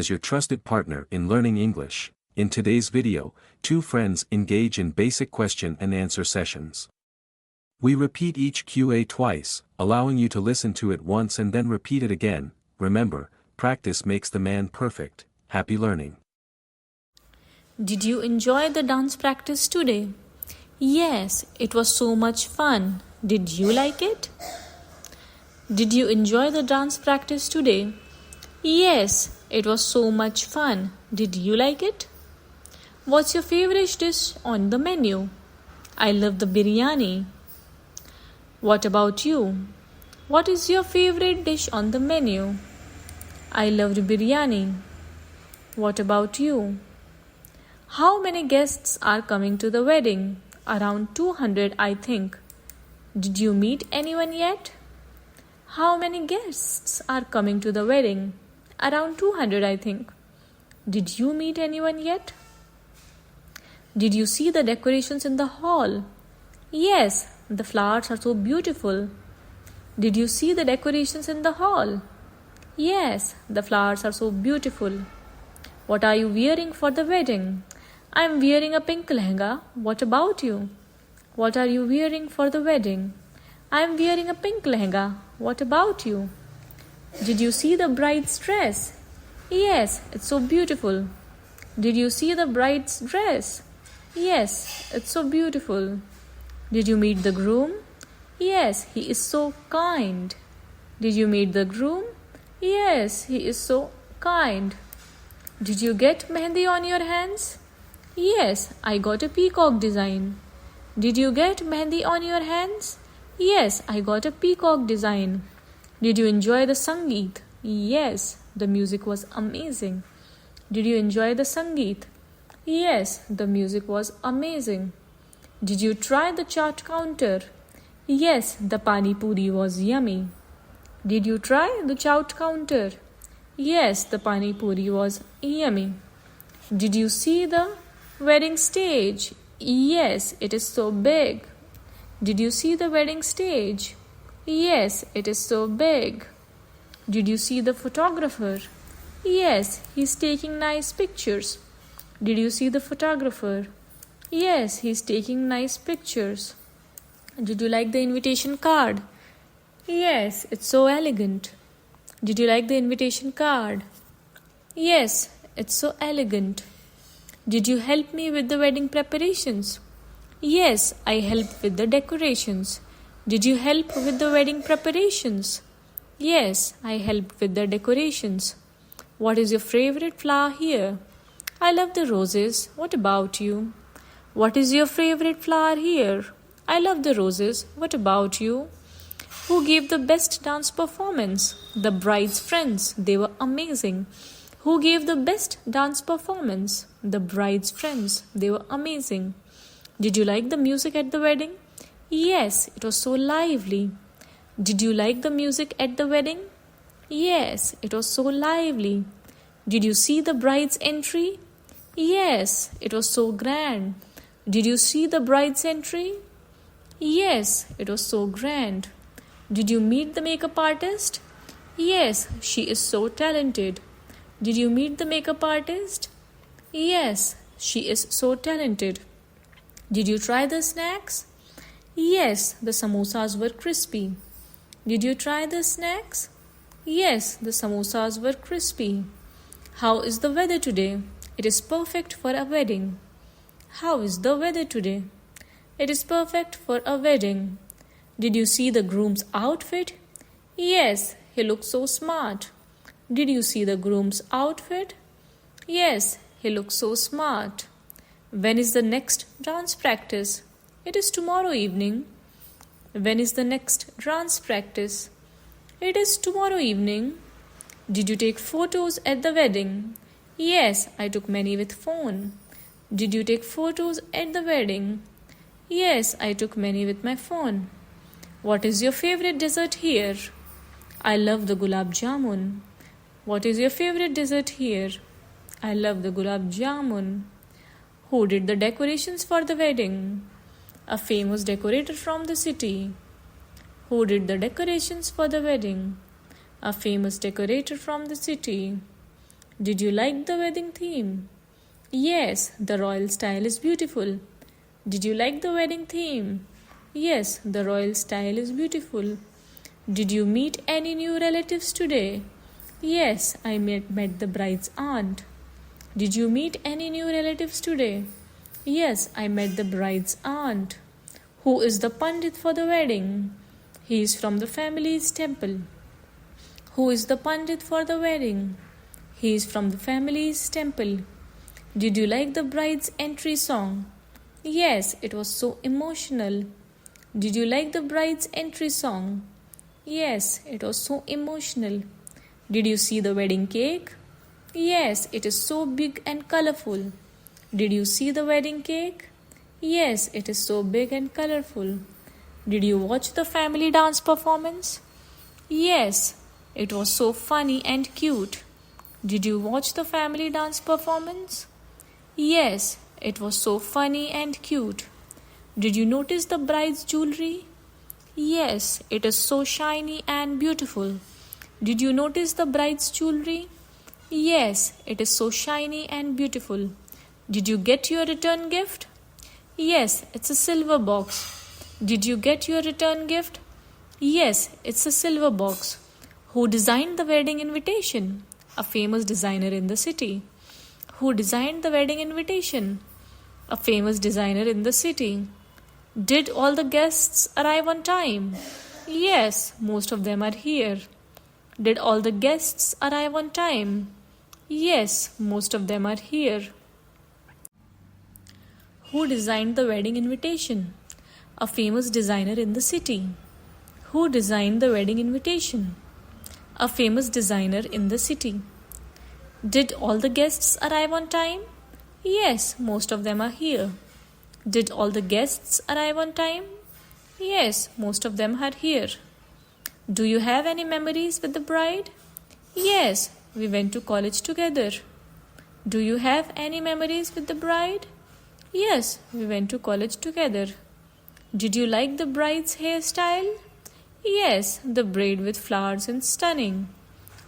as your trusted partner in learning English. In today's video, two friends engage in basic question and answer sessions. We repeat each QA twice, allowing you to listen to it once and then repeat it again. Remember, practice makes the man perfect. Happy learning. Did you enjoy the dance practice today? Yes, it was so much fun. Did you like it? Did you enjoy the dance practice today? Yes, it was so much fun. Did you like it? What's your favorite dish on the menu? I love the biryani. What about you? What is your favorite dish on the menu? I love the biryani. What about you? How many guests are coming to the wedding? Around 200, I think. Did you meet anyone yet? How many guests are coming to the wedding? Around 200, I think. Did you meet anyone yet? Did you see the decorations in the hall? Yes, the flowers are so beautiful. Did you see the decorations in the hall? Yes, the flowers are so beautiful. What are you wearing for the wedding? I am wearing a pink lehenga. What about you? What are you wearing for the wedding? I am wearing a pink lehenga. What about you? Did you see the bride's dress? Yes, it's so beautiful. Did you see the bride's dress? Yes, it's so beautiful. Did you meet the groom? Yes, he is so kind. Did you meet the groom? Yes, he is so kind. Did you get mehndi on your hands? Yes, I got a peacock design. Did you get mehndi on your hands? Yes, I got a peacock design. Did you enjoy the Sangeet? Yes, the music was amazing. Did you enjoy the Sangeet? Yes, the music was amazing. Did you try the chaat counter? Yes, the pani puri was yummy. Did you try the chaat counter? Yes, the pani puri was yummy. Did you see the wedding stage? Yes, it is so big. Did you see the wedding stage? Yes, it is so big. Did you see the photographer? Yes, he's taking nice pictures. Did you see the photographer? Yes, he's taking nice pictures. Did you like the invitation card? Yes, it's so elegant. Did you like the invitation card? Yes, it's so elegant. Did you help me with the wedding preparations? Yes, I helped with the decorations. Did you help with the wedding preparations? Yes, I helped with the decorations. What is your favorite flower here? I love the roses. What about you? What is your favorite flower here? I love the roses. What about you? Who gave the best dance performance? The bride's friends. They were amazing. Who gave the best dance performance? The bride's friends. They were amazing. Did you like the music at the wedding? Yes, it was so lively. Did you like the music at the wedding? Yes, it was so lively. Did you see the bride's entry? Yes, it was so grand. Did you see the bride's entry? Yes, it was so grand. Did you meet the makeup artist? Yes, she is so talented. Did you meet the makeup artist? Yes, she is so talented. Did you try the snacks? Yes, the samosas were crispy. Did you try the snacks? Yes, the samosas were crispy. How is the weather today? It is perfect for a wedding. How is the weather today? It is perfect for a wedding. Did you see the groom's outfit? Yes, he looks so smart. Did you see the groom's outfit? Yes, he looks so smart. When is the next dance practice? It is tomorrow evening. When is the next dance practice? It is tomorrow evening. Did you take photos at the wedding? Yes, I took many with phone. Did you take photos at the wedding? Yes, I took many with my phone. What is your favorite dessert here? I love the gulab jamun. What is your favorite dessert here? I love the gulab jamun. Who did the decorations for the wedding? A famous decorator from the city. Who did the decorations for the wedding? A famous decorator from the city. Did you like the wedding theme? Yes, the royal style is beautiful. Did you like the wedding theme? Yes, the royal style is beautiful. Did you meet any new relatives today? Yes, I met the bride's aunt. Did you meet any new relatives today? Yes, I met the bride's aunt. Who is the pandit for the wedding? He is from the family's temple. Who is the pandit for the wedding? He is from the family's temple. Did you like the bride's entry song? Yes, it was so emotional. Did you like the bride's entry song? Yes, it was so emotional. Did you see the wedding cake? Yes, it is so big and colorful. Did you see the wedding cake? Yes, it is so big and colorful. Did you watch the family dance performance? Yes, it was so funny and cute. Did you watch the family dance performance? Yes, it was so funny and cute. Did you notice the bride's jewelry? Yes, it is so shiny and beautiful. Did you notice the bride's jewelry? Yes, it is so shiny and beautiful. Did you get your return gift? Yes, it's a silver box. Did you get your return gift? Yes, it's a silver box. Who designed the wedding invitation? A famous designer in the city. Who designed the wedding invitation? A famous designer in the city. Did all the guests arrive on time? Yes, most of them are here. Did all the guests arrive on time? Yes, most of them are here. Who designed the wedding invitation? A famous designer in the city. Who designed the wedding invitation? A famous designer in the city. Did all the guests arrive on time? Yes, most of them are here. Did all the guests arrive on time? Yes, most of them are here. Do you have any memories with the bride? Yes, we went to college together. Do you have any memories with the bride? Yes, we went to college together. Did you like the bride's hairstyle? Yes, the braid with flowers is stunning.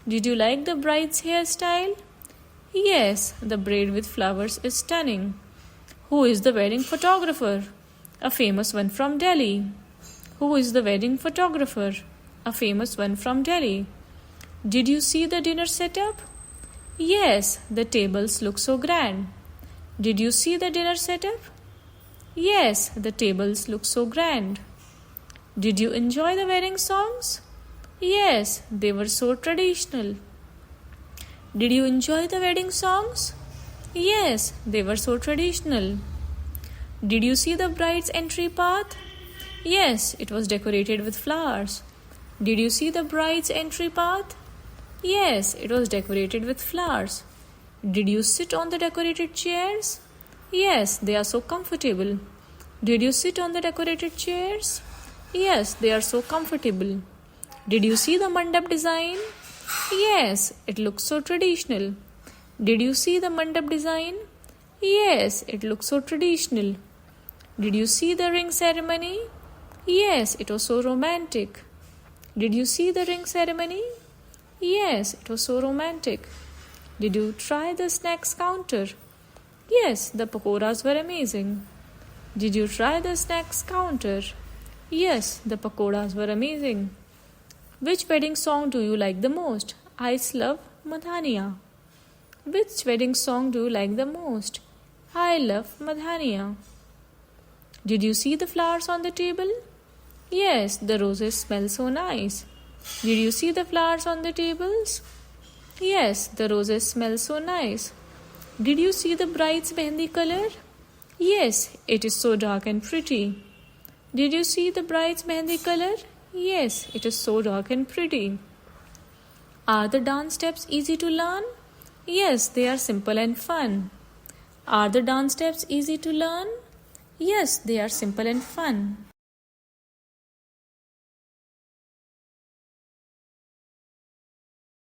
Did you like the bride's hairstyle? Yes, the braid with flowers is stunning. Who is the wedding photographer? A famous one from Delhi. Who is the wedding photographer? A famous one from Delhi. Did you see the dinner setup? Yes, the tables look so grand. Did you see the dinner setup? Yes, the tables look so grand. Did you enjoy the wedding songs? Yes, they were so traditional. Did you enjoy the wedding songs? Yes, they were so traditional. Did you see the bride's entry path? Yes, it was decorated with flowers. Did you see the bride's entry path? Yes, it was decorated with flowers. Did you sit on the decorated chairs? Yes, they are so comfortable. Did you sit on the decorated chairs? Yes, they are so comfortable. Did you see the mandap design? Yes, it looks so traditional. Did you see the mandap design? Yes, it looks so traditional. Did you see the ring ceremony? Yes, it was so romantic. Did you see the ring ceremony? Yes, it was so romantic. Did you try the snacks counter? Yes, the pakoras were amazing. Did you try the snacks counter? Yes, the pakoras were amazing. Which wedding song do you like the most? I love Madhaniya. Which wedding song do you like the most? I love Madhaniya. Did you see the flowers on the table? Yes, the roses smell so nice. Did you see the flowers on the tables? Yes, the roses smell so nice. Did you see the bride's mehendi color? Yes, it is so dark and pretty. Did you see the bride's mehendi color? Yes, it is so dark and pretty. Are the dance steps easy to learn? Yes, they are simple and fun. Are the dance steps easy to learn? Yes, they are simple and fun.